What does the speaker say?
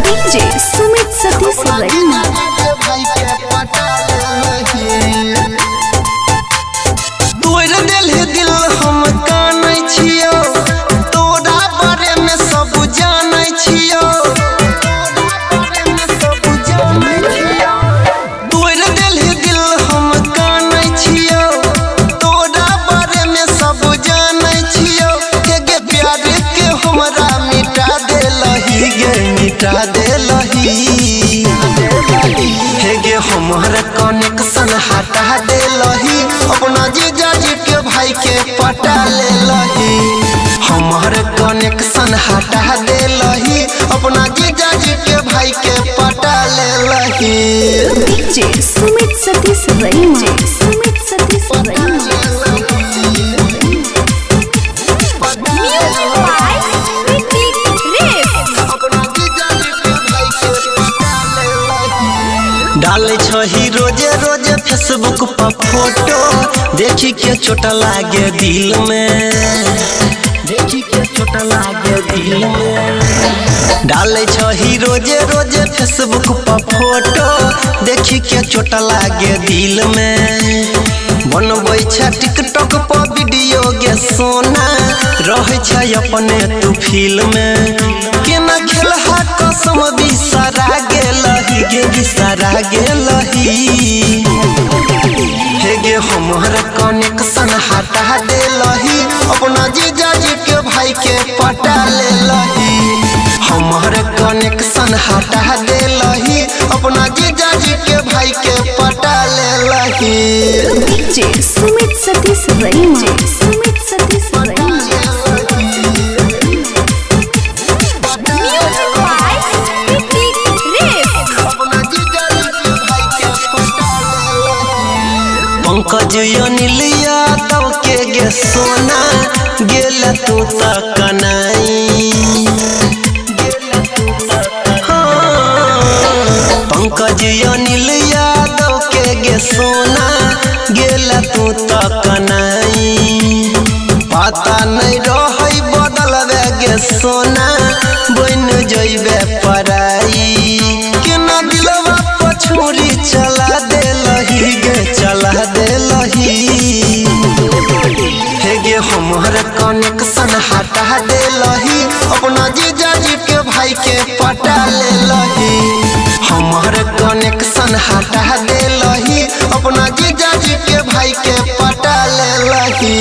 DJ Sumit Satish रैना तोड़ देले दिल हम कानै छियो तोरा बारे में सब जानै छियो तोड़ देले दिल हम कानै छियो तोरा बारे में सब जानै छियो के प्यार के हमरा मिटा देलही गे मिटा देलही हे गे हमर कनेक्शन हटा देलही अपना जीजा जी के भाई के पटा लेलही हमर कनेक्शन हटा देलही अपना जीजा जी के भाई के पटा लेलही DJ सुमित सतीश रैना सुमित सतीश रैना डाले छही रोजे रोजे फेसबुक पर फोटो देखी के चोट लागे दिल में देखी के चोट लागे दिल में डाले छही रोजे रोजे फेसबुक पर फोटो देखी के चोट लागे दिल में बनबै छ टिकटॉक पर वीडियो गे सोना रहै छ अपने तू फिल्म में केना खेलहा कसम बिसरा गेलही गे बिसरा गेलही हे गे हमर कनेक्शन हटा देलही अपना जीजा जी के भाई के पटा लेलही हमर कनेक्शन हटा देलही अपना जीजा जी के भाई के पटा लेलही DJ सुमित सतीश रैना सुमित सतीश रैना पंकज अनिल यादव के गे सोना गेल तू त कनाई पंकज अनिल यादव के गे सोना गेल तू त कनाई पता नहीं रहै बदलबे गे सोना बन जइबे पराई केना दिलवा पछुरी चला देलही गे चला देलही हे गे हमर कनेक्शन हटा देलही अपना जीजा जी के भाई के पटा लेलही हमर कनेक्शन हटा देलही अपना जीजा जी के भाई के पटा लेलही।